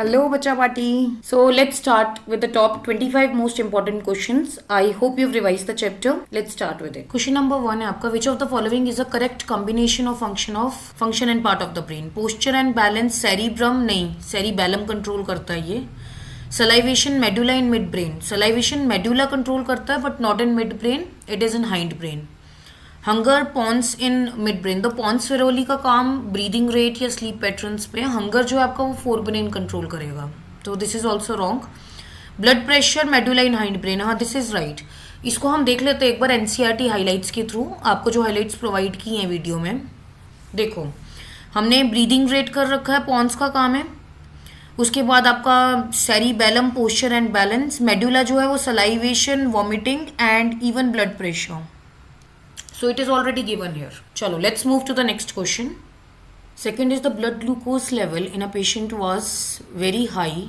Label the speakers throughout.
Speaker 1: Hello, Bacha Party. So let's start with the top 25 most important questions. I hope you've revised the chapter. Let's start with it. Question number 1 है आपका, which of the following is a correct combination of function and part of the brain? Posture and balance, cerebrum नहीं, cerebellum control करता है ये. Salivation, medulla in midbrain. Salivation medulla control करता है but not in midbrain. It is in hindbrain. Hunger pons in midbrain. The pons फेरोली का काम breathing rate या स्लीप पैटर्न्स पे. हंगर जो है आपका वो फोर ब्रेन कंट्रोल करेगा, तो this is also wrong. Blood pressure medulla in hindbrain, हाँ दिस इज राइट. इसको हम देख लेते हैं एक बार एनसीईआरटी हाईलाइट्स के थ्रू. आपको जो हाईलाइट्स प्रोवाइड की हैं वीडियो में, देखो हमने ब्रीदिंग रेट कर रखा है, पॉन्स का काम है. उसके बाद आपका cerebellum, posture and balance. Medulla जो है वो salivation, vomiting and even blood pressure. So it is already given here. Chalo, let's move to the next question. Second is the blood glucose level in a patient was very high.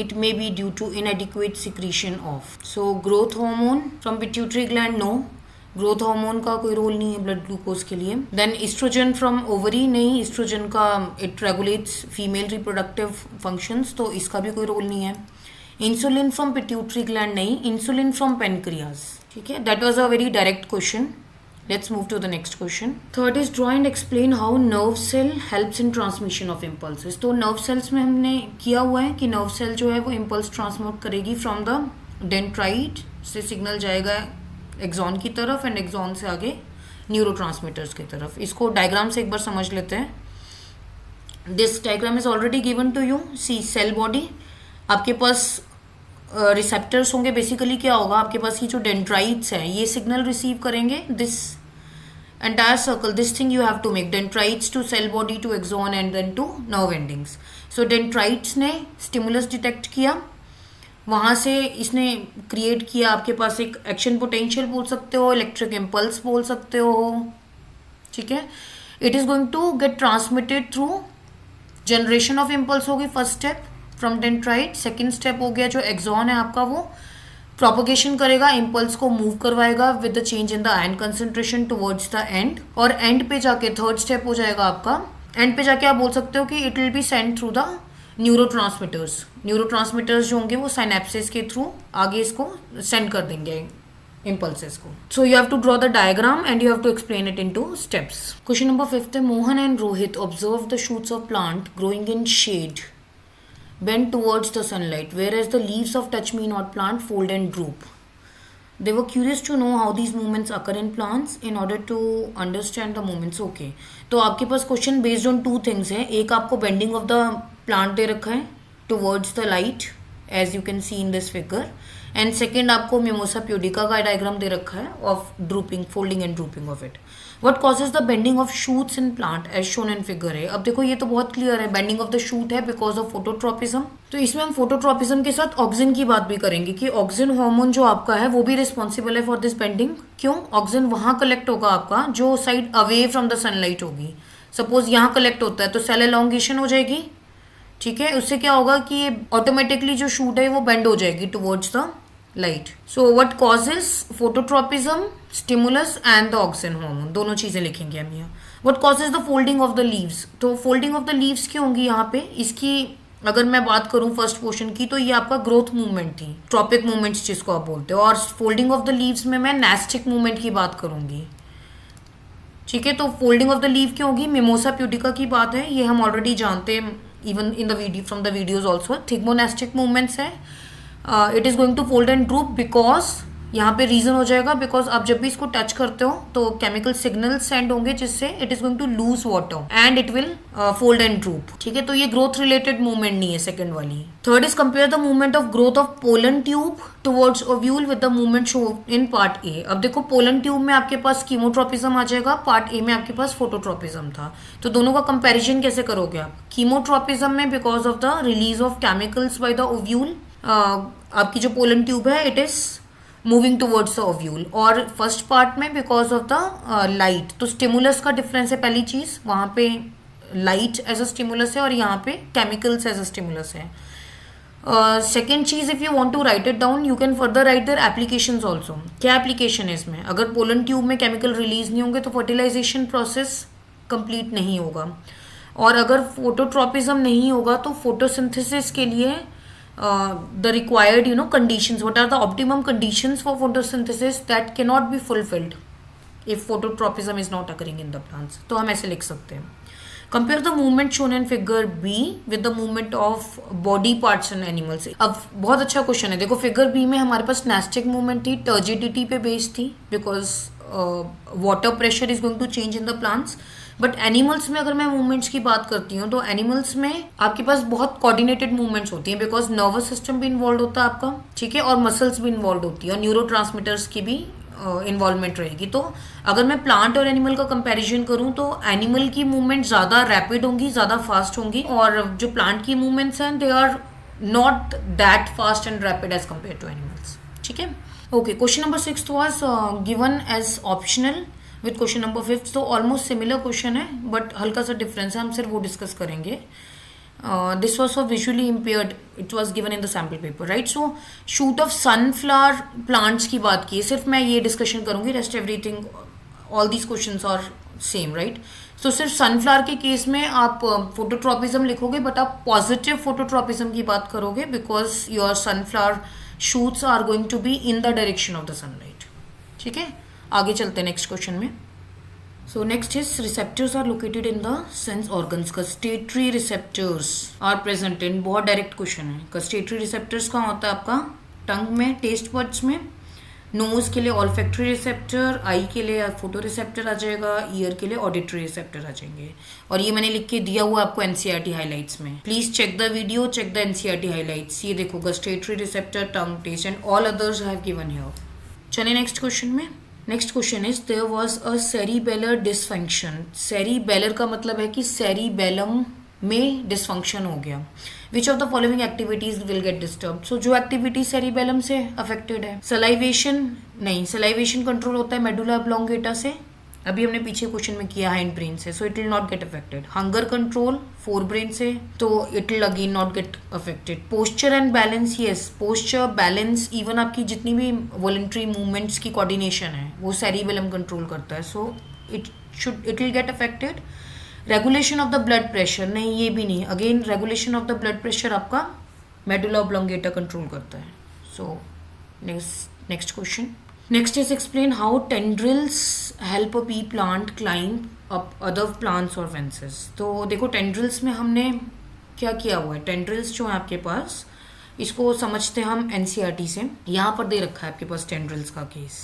Speaker 1: It may be due to inadequate secretion of. So growth hormone from pituitary gland, no. Growth hormone का कोई role नहीं है blood glucose के लिए. Then oestrogen from ovary, नहीं. Oestrogen का it regulates female reproductive functions, तो इसका भी कोई रोल नहीं है. इंसुलिन फ्रॉम पिट्यूटरी ग्लैंड, नहीं. इंसुलिन फ्रॉम पेनक्रियाज, ठीक है. That was a very direct question. Let's move to the next question. Third is draw and explain how nerve cell helps in transmission of impulses. तो nerve cells में हमने किया हुआ है कि nerve cell जो है वो impulse transmit करेगी from the dendrite से signal जाएगा axon की तरफ and axon से आगे neurotransmitters की तरफ. इसको diagram से एक बार समझ लेते हैं. This diagram is already given to you. See cell body. आपके पास रिसेप्टर्स होंगे. बेसिकली क्या होगा, आपके पास ये जो डेंड्राइट्स हैं ये सिग्नल रिसीव करेंगे. This entire circle, this thing you have to make. Dendrites to cell body to axon and then to nerve endings. So dendrites ने स्टिमुलस डिटेक्ट किया, वहाँ से इसने क्रिएट किया आपके पास एक एक्शन पोटेंशियल बोल सकते हो, इलेक्ट्रिक इम्पल्स बोल सकते हो, ठीक है. It is going to get transmitted through generation of impulse होगी first step from dendrite. Second step हो गया जो एक्सॉन है आपका, वो प्रोपोगेशन करेगा, इम्पल्स को मूव करवाएगा with the change in the ion concentration towards the end. और एंड पे जाके थर्ड स्टेप हो जाएगा आपका. एंड पे जाके आप बोल सकते हो कि it will be send through the neurotransmitters. Neurotransmitters जो होंगे वो साइनेप्सिस के थ्रू आगे इसको सेंड कर देंगे impulses को. So you have to draw the diagram and you have to explain it into steps. Question number 5 है, Mohan and Rohit observed the shoots of plant growing in shade bend towards the sunlight, whereas the leaves of touch me not plant fold and droop. They were curious to know how these movements occur in plants in order to understand the movements. Okay, तो आपके पास question based on two things है. एक आपको bending of the plant दे रखा है towards the light as you can see in this figure, and second आपको मिमोसा प्यूडिका का डायग्राम दे रखा है of drooping, folding and drooping of it. What causes the bending of shoots in plant as shown in figure है. अब देखो ये तो बहुत क्लियर है, बेंडिंग ऑफ द शूट है बिकॉज ऑफ फोटोट्रोपिज्म. तो इसमें हम फोटोट्रोपिज्म के साथ ऑक्सिन की बात भी करेंगे कि ऑक्सिन हार्मोन जो आपका है वो भी रिस्पॉन्सिबल है फॉर दिस बेंडिंग. क्यों? ऑक्सिन वहाँ कलेक्ट होगा आपका जो side away from the sunlight होगी. सपोज यहाँ कलेक्ट होता है तो सेल एलोंगेशन हो जाएगी, ठीक है. उससे क्या होगा कि ऑटोमेटिकली जो शूट है वो बेंड हो जाएगी towards the light. So what causes phototropism, stimulus and the auxin hormone, दोनों चीजें लिखेंगे हम यहाँ. What causes the folding of the leaves, तो फोल्डिंग ऑफ द लीव्स क्यों होंगी यहाँ पे. इसकी अगर मैं बात करूँ फर्स्ट पोर्शन की, तो ये आपका ग्रोथ मूवमेंट थी, ट्रॉपिक मूवमेंट्स जिसको आप बोलते हो. और फोल्डिंग ऑफ द लीव्स में मैं नेस्टिक मूवमेंट की बात करूंगी, ठीक है. तो फोल्डिंग ऑफ द लीव क्यों होगी, मिमोसा प्यूडिका की बात है, ये हम ऑलरेडी जानते हैं even in the video from the videos also. Thigmonastic movements है. It is going to fold and droop because यहाँ पे रीजन हो जाएगा बिकॉज आप जब भी इसको टच करते हो तो केमिकल सिग्नल सेंड होंगे जिससे it is going to lose water and it will fold and droop, ठीक है. तो ये ग्रोथ रिलेटेड मूवमेंट नहीं है सेकंड वाली. Third is compare the movement of growth of pollen tube towards ovule with the movement show in part A. अब देखो pollen tube में आपके पास कीमोट्रोपिज्म आ जाएगा, पार्ट ए में आपके पास फोटोट्रोपिज्म था. तो दोनों का कंपेरिजन कैसे करोगे आप. कीमोट्रोपिज्म में because of the release of chemicals by the ovule, आपकी जो पोलन ट्यूब है it is moving towards the ovule. और फर्स्ट पार्ट में बिकॉज ऑफ द लाइट. तो स्टिमुलस का डिफरेंस है पहली चीज, वहाँ पे लाइट एज अ स्टिमुलस है और यहाँ पे केमिकल्स एज अ स्टिमुलस है. सेकेंड चीज, if you want to write it down you can further write their applications also. क्या एप्लीकेशन है इसमें, अगर पोलन ट्यूब में केमिकल रिलीज नहीं होंगे तो फर्टिलाइजेशन प्रोसेस कंप्लीट नहीं होगा. और अगर फोटोट्रॉपिज्म नहीं होगा तो फोटोसिंथेसिस के लिए the required conditions, what are the optimum conditions for photosynthesis that can not be fulfilled if phototropism is not occurring in the plants. तो हम ऐसे लिख सकते हैं, compare the movement shown in figure B with the movement of body parts in animals. अब बहुत अच्छा question है. देखो फिगर बी में हमारे पास नेस्टिक मूवमेंट थी, टर्जिडिटी पे बेस्ड थी, because water pressure is going to change in the plants. But animals में अगर मैं मूवमेंट्स की बात करती हूँ तो एनिमल्स में आपके पास बहुत कोऑर्डिनेटेड मूवमेंट्स होती हैं, बिकॉज नर्वस सिस्टम भी इन्वॉल्व होता है आपका, ठीक है, और मसल्स भी इन्वॉल्व होती है, और न्यूरो ट्रांसमीटर्स की भी इन्वॉल्वमेंट रहेगी. तो अगर मैं प्लांट और एनिमल का कंपैरिजन करूं तो एनिमल की मूवमेंट ज़्यादा रैपिड होंगी, ज़्यादा फास्ट होंगी, और जो प्लांट की मूवमेंट्स हैं they are not that fast and rapid as compared to animals. ठीक है. Okay, question number 6 was given as optional with question number 5. तो ऑलमोस्ट सिमिलर क्वेश्चन है बट हल्का सा डिफरेंस है, हम सिर्फ वो डिस्कस करेंगे. This was for visually impaired. It was given in the sample paper, right? So shoot of sunflower plants की बात की है, सिर्फ मैं ये डिस्कशन करूंगी, rest everything all these questions are same, right? So सिर्फ sunflower के केस में आप फोटोट्रॉपिज्म लिखोगे बट आप पॉजिटिव फोटोट्रॉपिज्म की बात करोगे because your sunflower shoots are going to be in the direction of the sunlight. ठीक है, आगे चलते हैं नेक्स्ट क्वेश्चन में. So next is receptors are located in the sense organs. Gustatory receptors are present in, बहुत direct question है. gustatory receptors कहाँ होता है आपका? टंग में, टेस्ट बड्स में. नोज के लिए olfactory receptor, आई के लिए फोटो रिसेप्टर आ जाएगा, ईयर के लिए ऑडिटरी रिसेप्टर आ जाएंगे. और ये मैंने लिख के दिया हुआ आपको एनसीईआरटी हाईलाइट्स में. Please check the video, check the NCERT highlights. ये देखो gustatory receptor, tongue, taste and all others have given here. चलिए नेक्स्ट क्वेश्चन में. Next question is there was a cerebellar dysfunction. Cerebellar का मतलब है कि cerebellum में डिसफंक्शन हो गया. Which of the following activities will get disturb. So जो एक्टिविटी सेरिबेलम से अफेक्टेड है, सलाइवेशन नहीं, सलाइवेशन कंट्रोल होता है मेडुला ऑब्लोंगेटा से, अभी हमने पीछे क्वेश्चन में किया हाइंड ब्रेन से, so it will not get affected. Hunger control fore brain से, तो it will again not get affected. Posture and balance, yes, posture, balance, even आपकी जितनी भी वॉलंटरी मूवमेंट्स की कोऑर्डिनेशन है वो सेरिबेलम कंट्रोल करता है, so it will get affected. Regulation of the blood pressure, नहीं ये भी नहीं, again regulation of the blood pressure आपका मेडुला ऑब्लोंगेटा कंट्रोल करता है. So next question. Next is explain how tendrils help a pea plant climb up other plants or fences. तो देखो tendrils में हमने क्या किया हुआ है. tendrils जो है आपके पास, इसको समझते हैं हम एनसीईआरटी से. यहाँ पर दे रखा है आपके पास tendrils का केस.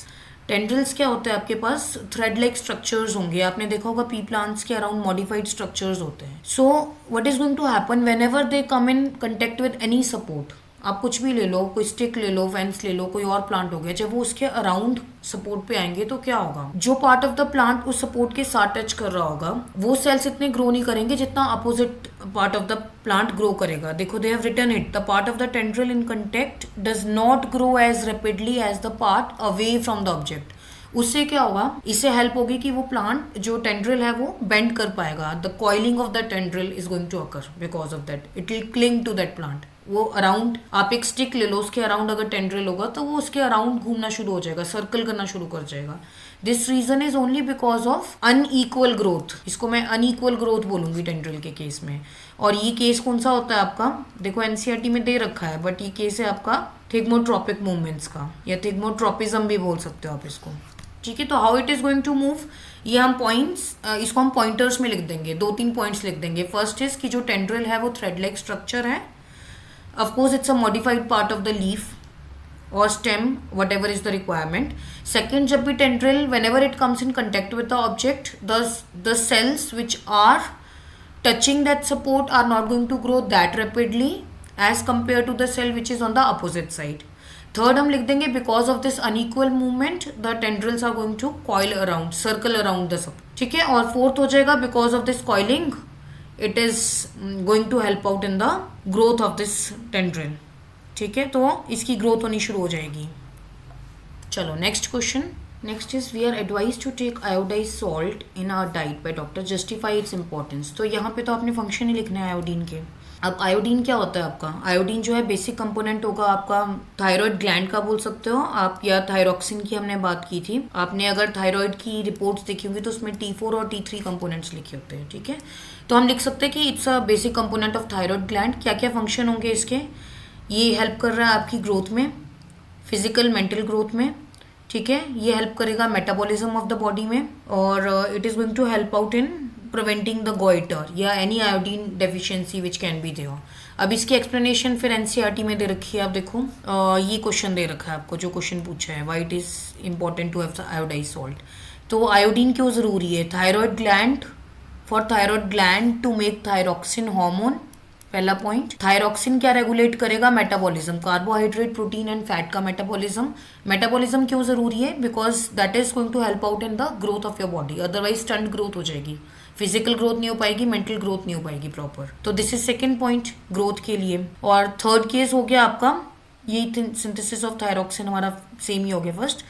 Speaker 1: tendrils क्या होता है आपके पास? थ्रेड लाइक स्ट्रक्चर्स होंगे. आपने देखा होगा पी प्लांट्स के अराउंड मॉडिफाइड स्ट्रक्चर्स होते हैं. So what is going to happen whenever they come in contact with any support, आप कुछ भी ले लो, कोई स्टिक ले लो, फेंस ले लो, कोई और प्लांट हो गया, जब वो उसके अराउंड सपोर्ट पे आएंगे तो क्या होगा, जो पार्ट ऑफ द प्लांट उस सपोर्ट के साथ टच कर रहा होगा वो सेल्स इतने ग्रो नहीं करेंगे जितना opposite part of the plant grow करेगा. देखो they have written it, the part of the tendril in contact does not grow as rapidly as the part away from the object. उससे क्या होगा, इससे हेल्प होगी कि वो प्लांट जो टेंड्रिल है वो बेंड कर पाएगा. The coiling of the tendril is going to occur because of that, it will cling to that plant. वो अराउंड, आप एक स्टिक ले लो, उसके अराउंड अगर टेंड्रिल होगा तो वो उसके अराउंड घूमना शुरू हो जाएगा, सर्कल करना शुरू कर जाएगा. This reason is only because of unequal growth. इसको मैं अनईक्वल ग्रोथ बोलूंगी टेंड्रिल के केस में. और ये केस कौन सा होता है आपका, देखो एनसीईआरटी में दे रखा है, बट ये केस है आपका थिग्मोट्रोपिक मूवमेंट्स का, या थिग्मोट्रोपिज्म भी बोल सकते हो आप इसको. ठीक है, तो how it is going to move, ये हम पॉइंट्स, इसको हम पॉइंटर्स में लिख देंगे, 2-3 पॉइंट्स लिख देंगे. फर्स्ट इज कि जो टेंड्रिल है वो थ्रेड लाइक स्ट्रक्चर है. Of course, it's a modified part of the leaf or stem, whatever is the requirement. Second, जब भी tendril, whenever it comes in contact with the object, the cells which are touching that support are not going to grow that rapidly as compared to the cell which is on the opposite side. Third, हम लिख देंगे because of this unequal movement, the tendrils are going to coil around, circle around the support. ठीक है, और fourth हो जाएगा because of this coiling, it is going to help out in the growth of this tendril. ठीक है, तो इसकी growth होनी शुरू हो जाएगी. चलो next question. Next is we are advise to take iodise salt in our diet by doctor, justify its importance. तो यहाँ पे तो आपने फंक्शन ही लिखना है आयोडीन के. अब आयोडीन क्या होता है आपका? आयोडीन जो है बेसिक कंपोनेंट होगा आपका थायराइड ग्लैंड का बोल सकते हो आप, या थायरॉक्सिन की हमने बात की थी। आपने अगर थायराइड की रिपोर्ट्स देखी होंगी तो उसमें T4 और T3 कंपोनेंट्स लिखे होते हैं, ठीक है। तो हम लिख सकते हैं कि it's a basic component of thyroid gland. क्या क्या फंक्शन होंगे इसके? ये हेल्प कर रहा है आपकी ग्रोथ में, फिजिकल मेंटल ग्रोथ में, ठीक है। ये हेल्प करेगा मेटाबॉलिज्म ऑफ द बॉडी में, और it is going to help out in preventing the goitre या any iodine deficiency which can be there. अब इसकी एक्सप्लेनेशन फिर एनसीईआरटी में दे रखी है, आप देखो। ये क्वेश्चन दे रखा है आपको, जो क्वेश्चन पूछा है, why it is important to have iodise salt. तो आयोडीन क्यों ज़रूरी है? Thyroid gland, for thyroid gland to make thyroxine hormone, पहला पॉइंट। थायरॉक्सिन क्या रेगुलेट करेगा? Metabolism, carbohydrate, protein and fat का मेटाबॉलिज्म। मेटाबॉलिज्म क्यों जरूरी है? Because that is going to help out in the growth of your body, otherwise stunt growth हो जाएगी, physical growth नहीं हो पाएगी, मेंटल ग्रोथ नहीं हो पाएगी प्रॉपर। तो this is second point growth के लिए। और थर्ड केस हो गया आपका, ये सिंथेसिस ऑफ थायरॉक्सिन हमारा सेम ही हो गया फर्स्ट।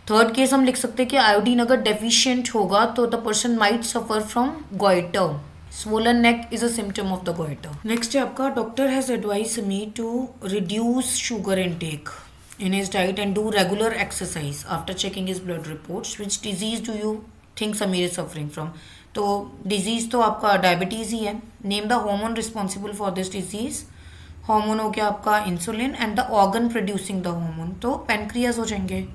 Speaker 1: थर्ड केस हम लिख सकते हैं कि आयोडीन अगर डेफिशिएंट होगा तो the person might suffer from goitre. Swollen neck is a symptom of the goiter. Next है आपका, doctor has advised me to reduce sugar intake in his diet and do regular exercise after checking his blood reports. Which disease do you think Sameer is suffering from? तो disease तो आपका diabetes ही है। Name the hormone responsible for this disease. Hormone हो गया आपका insulin, and the organ producing the hormone, तो pancreas हो जाएंगे,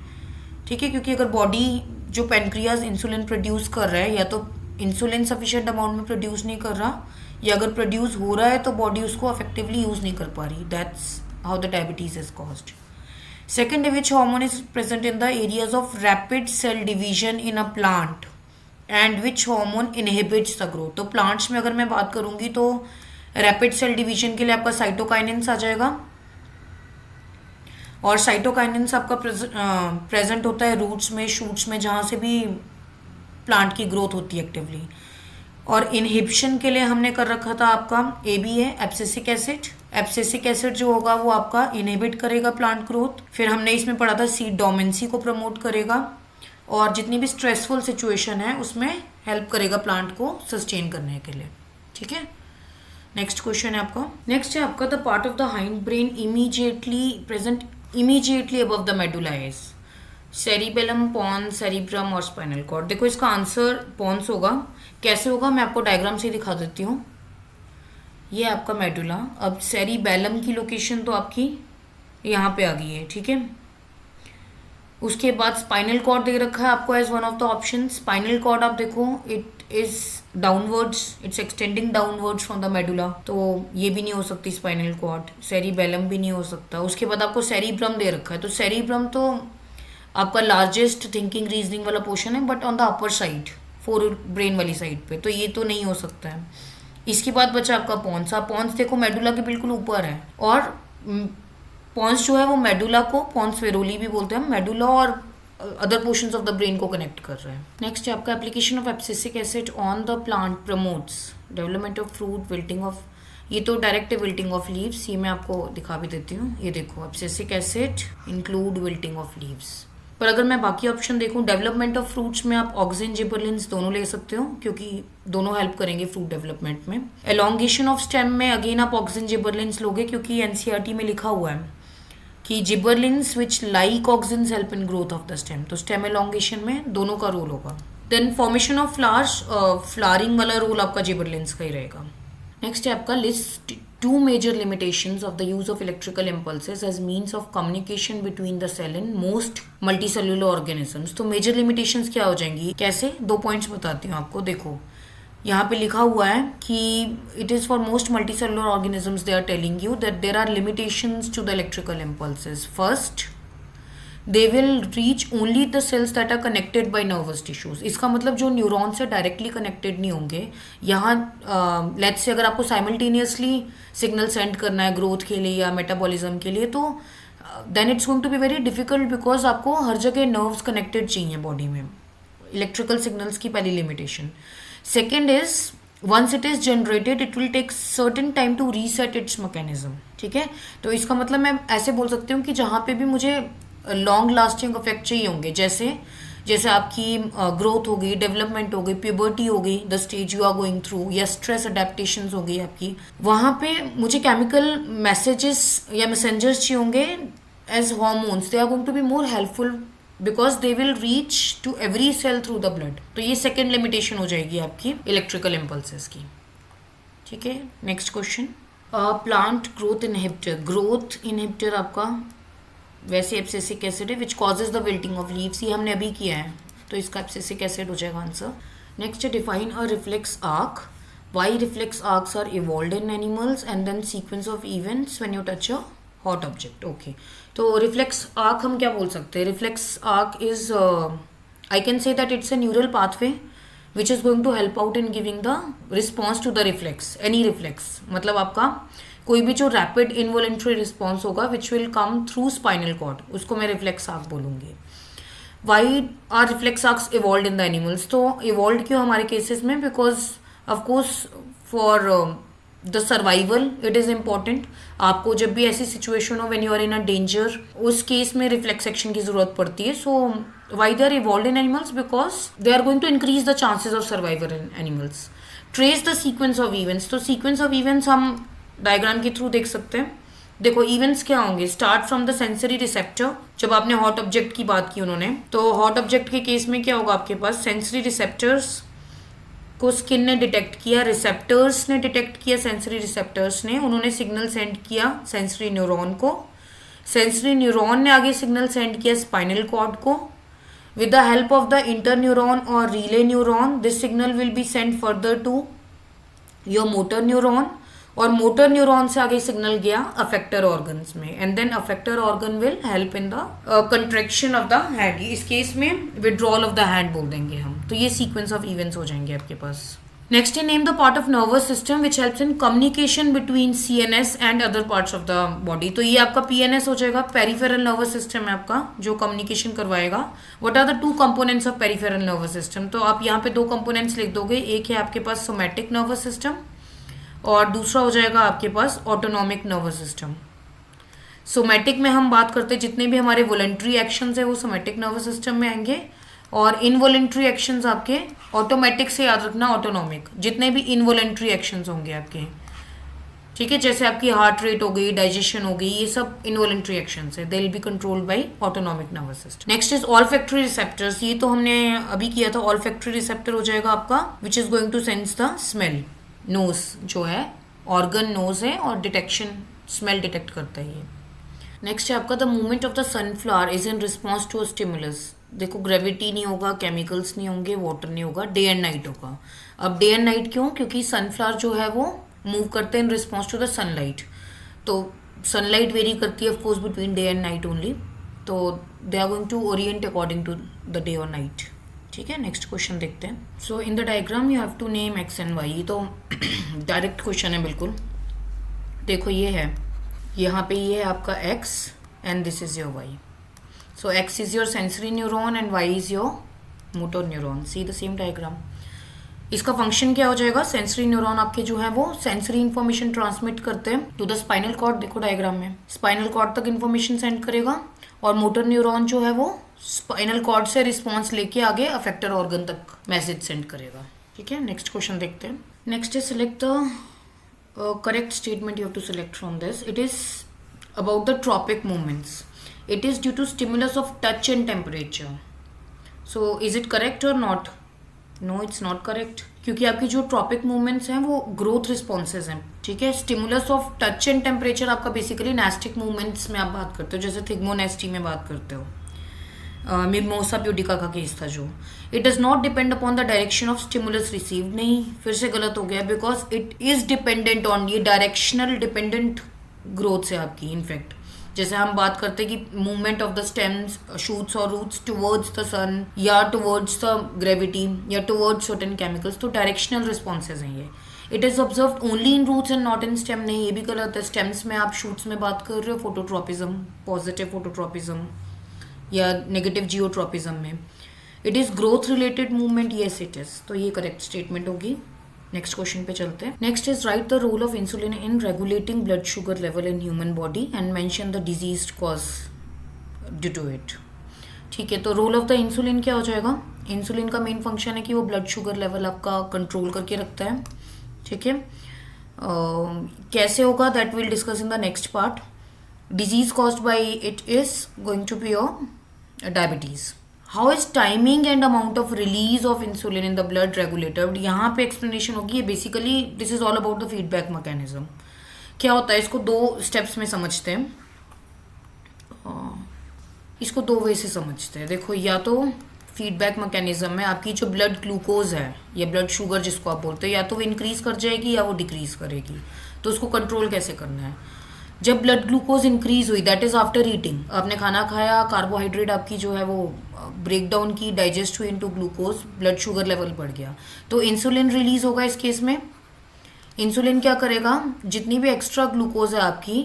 Speaker 1: ठीक है। क्योंकि अगर बॉडी जो पेनक्रियाज इंसुलिन प्रोड्यूस कर रहा है, या तो इंसुलिन सफिशिएंट अमाउंट में प्रोड्यूस नहीं कर रहा, या अगर प्रोड्यूस हो रहा है तो बॉडी उसको इफेक्टिवली यूज नहीं कर पा रही। That's how the diabetes is caused. Second, which hormone is present in the areas of rapid cell division in a plant, and which hormone inhibits the growth. तो प्लांट्स में अगर मैं बात करूंगी तो रैपिड सेल डिवीजन के लिए आपका साइटोकाइनेंस आ जाएगा, और साइटोकाइनेंस आपका प्रेजेंट होता है रूट्स में, शूट्स में, जहाँ से भी प्लांट की ग्रोथ होती है एक्टिवली। और इनहिबिशन के लिए हमने कर रखा था आपका AB है, एब्सिसिक एसिड। एब्सिसिक एसिड जो होगा वो आपका इनहिबिट करेगा प्लांट ग्रोथ। फिर हमने इसमें पढ़ा था सीड डोमेंसी को प्रमोट करेगा, और जितनी भी स्ट्रेसफुल सिचुएशन है उसमें हेल्प करेगा प्लांट को सस्टेन करने के लिए, ठीक है। नेक्स्ट क्वेश्चन है आपका, नेक्स्ट है आपका, the part of the hind brain immediately present immediately above the medulla is cerebellum, pons, cerebrum और स्पाइनल कॉर्ड। देखो इसका आंसर पॉन्स होगा। कैसे होगा मैं आपको डायग्राम से दिखा देती हूँ। ये आपका मेडुला, अब सेरिबेलम की लोकेशन तो आपकी यहाँ पे आ गई है, ठीक है। उसके बाद स्पाइनल कॉर्ड दे रखा है आपको as one of the option. Spinal cord आप देखो, it is downwards, it's extending downwards from the medulla, तो ये भी नहीं हो सकती स्पाइनल कॉर्ड। सेरिबेलम भी नहीं हो सकता। उसके बाद आपको सेरिब्रम दे रखा है, तो सेरिब्रम तो आपका लार्जेस्ट थिंकिंग रीजनिंग वाला पोर्शन है, but on the upper side, fore brain वाली साइड पे, तो ये तो नहीं हो सकता है। इसके बाद बचा आपका पॉन्स। आप पॉन्स देखो मेडुला के बिल्कुल ऊपर है, और पॉन्स जो है वो मेडुला को, पॉन्स वेरोली भी बोलते हैं, मेडुला और other portions of the brain को कनेक्ट कर रहे हैं। नेक्स्ट है आपका, application of abscisic acid on the plant promotes development of fruit, wilting of, ये तो डायरेक्ट विल्टिंग ऑफ लीव्स, ये मैं आपको दिखा भी देती हूँ। ये देखो, abscisic acid include wilting of leaves. पर अगर मैं बाकी ऑप्शन देखूं, डेवलपमेंट ऑफ फ्रूट्स में आप ऑक्सिन, जिबरलिन्स दोनों ले सकते हो, क्योंकि दोनों हेल्प करेंगे फ्रूट डेवलपमेंट में। एलोंगेशन ऑफ स्टेम में अगेन आप ऑक्सिन, जिबरलिन्स लोगे, क्योंकि एनसीईआरटी में लिखा हुआ है कि gibberellins which like auxins help in growth of the stem, तो स्टेम एलोंगेशन में दोनों का रोल होगा। Then formation of flowers, flowering वाला रोल आपका जिबरलिन्स का ही रहेगा। नेक्स्ट है आपका, list two major limitations of the use of electrical impulses as means of communication between the cell in most multicellular organisms। तो major limitations क्या हो जाएंगी, कैसे? 2 points बताती हूँ आपको। देखो यहाँ पे लिखा हुआ है कि it is for most multicellular organisms they are telling you that there are limitations to the electrical impulses. First, they will reach only the cells that are connected by nervous tissues। इसका मतलब जो neuron से directly connected नहीं होंगे, यहाँ let's say अगर आपको simultaneously signal send करना है ग्रोथ के लिए या मेटाबॉलिज्म के लिए, तो then it's going to be very difficult, because आपको हर जगह नर्व्स कनेक्टेड चाहिए बॉडी में। इलेक्ट्रिकल सिग्नल्स की पहली limitation. Second is, once it is generated it will take certain time to reset its mechanism, ठीक है। तो इसका मतलब मैं ऐसे बोल सकती हूँ कि जहाँ पे भी मुझे लॉन्ग लास्टिंग इफेक्ट चाहिए होंगे, जैसे जैसे आपकी ग्रोथ हो गई, डेवलपमेंट हो गई, प्यूबर्टी हो गई, the stage you are going through, या स्ट्रेस अडेप्टेशन हो गई आपकी, वहाँ पे मुझे केमिकल मैसेजेस या मैसेंजर्स चाहिए होंगे as hormones. They are going to be more helpful because they will reach to every cell through the blood. तो ये सेकेंड लिमिटेशन हो जाएगी आपकी इलेक्ट्रिकल इम्पल्सेस की. ठीक है, next question. Plant growth inhibitor. Growth inhibitor आपका वैसे एब्सिसिक एसिड है which causes the wilting of leaves. ये हमने अभी किया है, तो इसका एब्सिसिक एसिड हो जाएगा answer. Next, define a reflex arc. Why reflex arcs are evolved in animals and then sequence of events when you touch a hot object. Okay, तो रिफ्लेक्स आर्क हम क्या बोल सकते हैं. Reflex arc is, I can say that it's a neural pathway which is going to help out in giving the response to the reflex, any reflex. मतलब आपका कोई भी जो रैपिड इनवॉलेंट्री रिस्पॉन्स होगा which will come through spinal cord, उसको मैं reflex arc बोलूँगी. Why are reflex arcs evolve in the animals. तो इवॉल्व क्यों हमारे केसेस में, because of course for the survival it is important. आपको जब भी ऐसी सिचुएशन हो when you are in a danger, उस केस में रिफ्लेक्स एक्शन की जरूरत पड़ती है. So why they are evolve in animals, because they are going to increase the chances of survival in animals. Trace the sequence of events. तो sequence of events हम diagram के through देख सकते हैं. देखो इवेंट्स क्या होंगे. Start from the sensory receptor. जब आपने हॉट ऑब्जेक्ट की बात की उन्होंने, तो हॉट ऑब्जेक्ट के केस में क्या होगा, आपके पास सेंसरी रिसेप्टर्स को स्किन ने डिटेक्ट किया, रिसेप्टर्स ने डिटेक्ट किया, सेंसरी रिसेप्टर्स ने, उन्होंने सिग्नल सेंड किया सेंसरी न्यूरॉन को, सेंसरी न्यूरॉन ने आगे सिग्नल सेंड किया स्पाइनल कॉर्ड को. With the help of the interneuron और relay neuron, this signal will be send further to your motor neuron, और मोटर न्यूरॉन से आगे सिग्नल गया अफेक्टर ऑर्गन्स में, and then effector organ will help in the contraction of the hand. इस case में withdrawal of the hand बोल देंगे हम. तो ये सीक्वेंस ऑफ इवेंट्स हो जाएंगे आपके पास. Next, name the part of nervous system which helps in communication between CNS and other parts of the body. तो ये आपका पीएनएस हो जाएगा, पेरिफेरल नर्वस सिस्टम है आपका जो कम्युनिकेशन करवाएगा. What are the two components of peripheral nervous system. तो आप यहाँ पे दो कंपोनेंट्स लिख दोगे. एक है आपके पास सोमैटिक नर्वस सिस्टम और दूसरा हो जाएगा आपके पास ऑटोनॉमिक नर्वस सिस्टम. सोमैटिक में हम बात करते हैं जितने भी हमारे वॉलंटरी एक्शंस है वो सोमैटिक नर्वस सिस्टम में आएंगे, और इनवॉलंटरी एक्शंस आपके ऑटोमेटिक से याद रखना ऑटोनॉमिक. जितने भी इनवॉलंटरी एक्शंस होंगे आपके, ठीक है, जैसे आपकी हार्ट रेट हो गई, डाइजेशन हो गई, ये सब इनवॉलंटरी एक्शंस है, they will be controlled by autonomic nervous system. Next is olfactory receptors. ये तो हमने अभी किया था. ऑल्फैक्टरी रिसेप्टर हो जाएगा आपका which is going to sense the smell. Nose जो है, ऑर्गन नोज है और डिटेक्शन स्मेल डिटेक्ट करता है ये. नेक्स्ट है आपका the movement of the sunflower is in response to a stimulus. देखो ग्रेविटी नहीं होगा, केमिकल्स नहीं होंगे, वाटर नहीं होगा, डे एंड नाइट होगा. अब डे एंड नाइट क्यों, क्योंकि सनफ्लावर जो है वो मूव करते हैं in response to the sunlight. तो सनलाइट वेरी करती है of course between day and night only. तो they are going to orient according to the day और नाइट. ठीक है, नेक्स्ट क्वेश्चन देखते हैं. So in the diagram you have to name X and Y. तो direct question है बिल्कुल. देखो ये है, यहाँ पे ये है आपका x and this is your y. So x is your sensory neuron and y is your motor neuron. See the same diagram. इसका फंक्शन क्या हो जाएगा. सेंसरी न्यूरॉन आपके जो है वो सेंसरी इन्फॉर्मेशन ट्रांसमिट करते हैं टू द स्पाइनल कॉर्ड. देखो डायग्राम में स्पाइनल कॉर्ड तक इन्फॉर्मेशन सेंड करेगा, और मोटर न्यूरॉन जो है वो स्पाइनल कॉर्ड से रिस्पॉन्स लेके आगे अफेक्टर ऑर्गन तक मैसेज सेंड करेगा. ठीक है, नेक्स्ट क्वेश्चन देखते हैं. Next is select the correct statement you have to select from this. It is about the tropic movements. It is due to stimulus of touch and temperature. So is it correct और not. No, it's not correct, क्योंकि आपकी जो tropic movements हैं वो growth responses हैं. ठीक है, stimulus of touch and temperature आपका बेसिकली नेस्टिक मूवमेंट्स में आप बात करते हो, जैसे थिग्मोनेस्टी में बात करते हो. मिमोसा प्यूडिका का केस था जो. It does not depend upon the direction of stimulus received. नहीं, फिर से गलत हो गया, because it is dependent on, ये डायरेक्शनल डिपेंडेंट ग्रोथ से आपकी. इनफैक्ट जैसे हम बात करते हैं कि movement of the stems, shoots और रूट्स टुवर्ड्स द सन या टुवर्ड्स द ग्रेविटी या टुवर्ड्स सर्टेन केमिकल्स, तो डायरेक्शनल रिस्पॉन्सेज हैं ये. It is observe only in roots and not in stem. नहीं, ये भी गलत है. स्टेम्स में आप शूट्स में बात कर रहे हो फोटोट्रॉपिज्म, पॉजिटिव फोटोट्रॉपिज्म या नेगेटिव जियोट्रॉपिज्म में. It is growth related movement. Yes it is. तो ये करेक्ट स्टेटमेंट होगी. नेक्स्ट क्वेश्चन पे चलते हैं. Next is write the role of insulin in regulating blood sugar level in human body and mention the disease cause due to it. ठीक है, तो role of the insulin क्या हो जाएगा? इंसुलिन का मेन फंक्शन है कि वो ब्लड शुगर लेवल आपका कंट्रोल करके रखता है। ठीक है, कैसे होगा that will discuss in the next part. Disease caused by it is going to be your diabetes. How is timing and amount of release of insulin in the blood regulator, यहाँ पे explanation होगी। Basically this is all about the feedback mechanism. क्या होता है, इसको दो steps में समझते हैं। इसको दो वे से समझते हैं। देखो, या तो फीडबैक मैकेनिज्म में आपकी जो ब्लड ग्लूकोज है या ब्लड शुगर जिसको आप बोलते हैं, या तो वो इंक्रीज कर जाएगी या वो डिक्रीज करेगी। तो उसको कंट्रोल कैसे करना है? जब ब्लड ग्लूकोज इंक्रीज हुई, दैट इज आफ्टर ईटिंग, आपने खाना खाया, कार्बोहाइड्रेट आपकी जो है वो ब्रेक डाउन की, डाइजेस्ट हुई into glucose, blood sugar level बढ़ गया, तो इंसुलिन रिलीज होगा। इस केस में इंसुलिन क्या करेगा, जितनी भी एक्स्ट्रा ग्लूकोज है आपकी,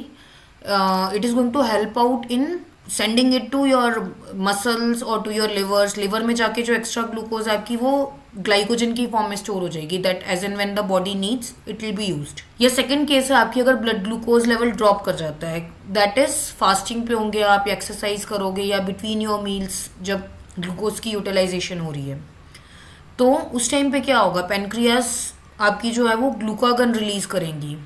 Speaker 1: it is going to help out in sending it to your muscles और टू योर लिवर्स। लिवर में जाके जो एक्स्ट्रा ग्लूकोज है आपकी वो ग्लाइकोजन की फॉर्म में स्टोर हो जाएगी, that as and when the body needs it will be used. ये सेकंड केस है आपकी, अगर ब्लड ग्लूकोज लेवल ड्रॉप कर जाता है, दैट इज फास्टिंग पे होंगे आप, एक्सरसाइज करोगे या बिटवीन योर मील्स जब ग्लूकोज की यूटिलाइजेशन हो रही है, तो उस टाइम पे क्या होगा, पेनक्रियास आपकी जो है वो ग्लूकागन रिलीज करेंगी।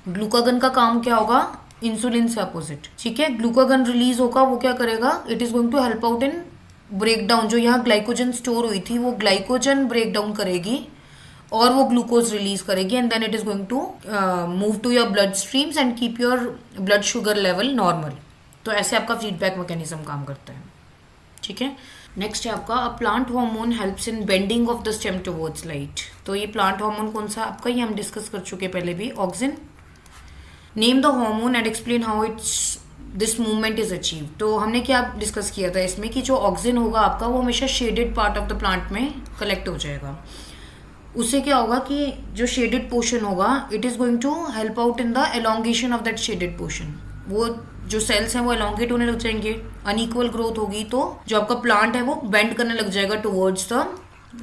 Speaker 1: ग्लूकागन का काम क्या होगा, इंसुलिन से अपोजिट। ठीक है, ग्लूकागन रिलीज होगा, वो क्या करेगा, it is going to help out in break down. जो यहाँ ग्लाइकोजन स्टोर हुई थी वो ग्लाइकोजन ब्रेक डाउन करेगी और वो ग्लूकोज रिलीज करेगी, and then it is going to move to your blood streams and keep your blood sugar level normal. तो ऐसे आपका फीडबैक मैकेनिज्म काम करता है। ठीक है, नेक्स्ट है आपका a plant hormone helps in bending of the stem towards light. तो ये प्लांट हार्मोन कौन सा आपका, ये हम डिस्कस कर चुके पहले भी, auxin. Name the hormone and explain how it's this movement is achieve. तो हमने क्या डिस्कस किया था इसमें कि जो ऑक्सिन होगा आपका वो हमेशा shaded part of the plant में कलेक्ट हो जाएगा। उससे क्या होगा कि जो शेडेड पोर्शन होगा, it is going to help out in the elongation of that shaded portion. वो जो सेल्स हैं वो एलोंगेट होने लग जाएंगे, अनइक्वल ग्रोथ होगी, तो जो आपका प्लांट है वो बेंड करने लग जाएगा towards the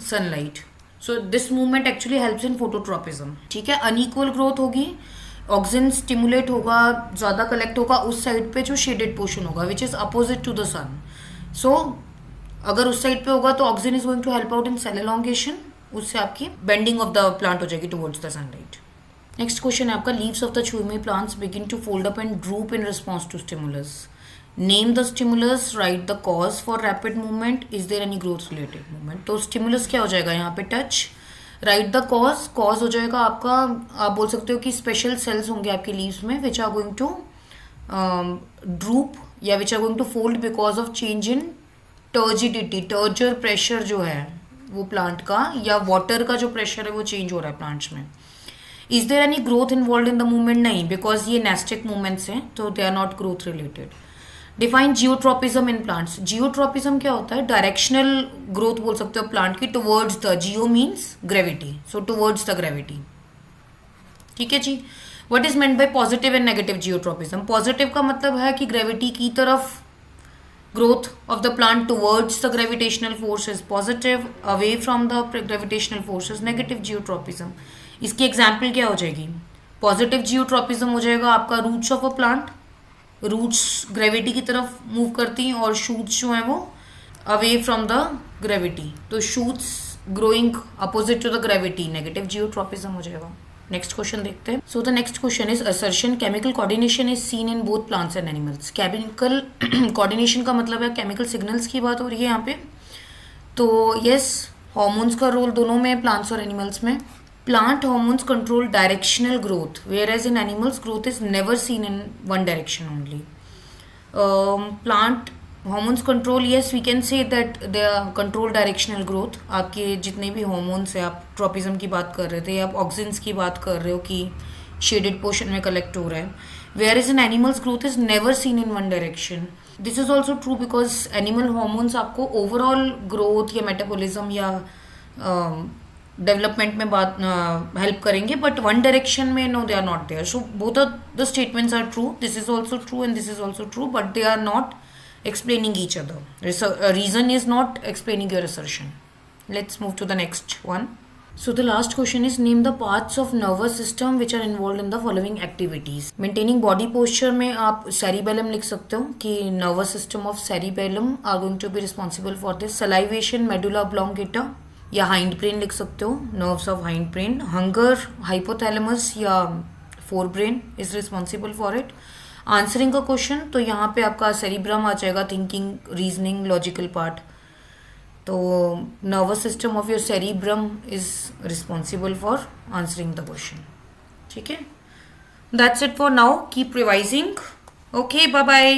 Speaker 1: sunlight. So this movement actually helps in phototropism. ठीक है, अनइक्वल ग्रोथ होगी, ऑक्सीजन स्टिमुलेट होगा, ज़्यादा कलेक्ट होगा उस साइड पे जो शेडेड पोर्शन होगा which is opposite to the sun. So अगर उस साइड पे होगा तो oxygen is going to help out in cell elongation, उससे आपकी बेंडिंग ऑफ द प्लांट हो जाएगी towards the sunlight. Next question है आपका, लीव्स ऑफ द छुई plants begin to fold up and droop in response to stimulus. Name the stimulus, write the cause for rapid movement, is there any growth related movement. तो stimulus क्या हो जाएगा यहाँ पे, touch. Right the cause, cause हो जाएगा आपका, आप बोल सकते हो कि स्पेशल सेल्स होंगे आपके लीव्स में which are going to droop या which are going to fold because of change in turgidity. Turgor pressure जो है वो प्लांट का, या वाटर का जो प्रेशर है वो चेंज हो रहा है प्लांट्स में। Is there any growth involve in the movement, नहीं, बिकॉज ये नेस्टिक मूवमेंट्स हैं तो they are not growth related. Define geotropism in plants. Geotropism क्या होता है, डायरेक्शनल ग्रोथ बोल सकते हो प्लांट की towards the, geo means gravity, so towards the gravity. ठीक है जी, what is meant by positive and negative geotropism. Positive का मतलब है कि ग्रेविटी की तरफ growth of the plant towards the gravitational force is positive, away from the gravitational force is negative geotropism. इसकी एग्जाम्पल क्या हो जाएगी, पॉजिटिव जियोट्रोपिज्म हो जाएगा आपका roots of a plant, roots gravity की तरफ मूव करती हैं और शूट्स जो हैं वो अवे फ्रॉम द ग्रेविटी, तो shoots growing opposite to the gravity, negative geotropism हो जाएगा। नेक्स्ट क्वेश्चन देखते हैं। So the next question is assertion, chemical coordination is seen in both plants and animals. Chemical coordination का मतलब है chemical signals की बात हो रही है यहाँ पे। तो यस, हार्मोन्स का रोल दोनों में, प्लांट्स और एनिमल्स में। Plant hormones control directional growth, whereas in animals growth is never seen in one direction only. Plant hormones control, yes, we can say that they are control directional growth. आपके जितने भी hormones है, आप tropism की बात कर रहे थे, आप auxins की बात कर रहे हो कि shaded portion में collect हो रहा है, whereas in animals growth is never seen in one direction. This is also true because animal hormones आपको overall growth या metabolism या डेवलपमेंट में बात हेल्प करेंगे, बट वन डायरेक्शन में no, they are not there. So both of the statements are true, this is also true and this is also true, but they are not explaining each other. Reason is not explaining your assertion. Let's move to the next one. So the last question is name the parts of nervous system which are involved in the following activities. Maintaining body posture में आप cerebellum लिख सकते हो कि nervous system of cerebellum are going to be responsible for this. Salivation medulla oblongata या hind brain लिख सकते हो, nerves of hind brain. Hunger hypothalamus या forebrain is responsible for it. Answering का क्वेश्चन तो यहाँ पे आपका cerebrum आ जाएगा, thinking, reasoning, logical part. तो nervous system of your cerebrum is responsible for answering the question. ठीक है, that's it for now. Keep revising. Okay, bye bye.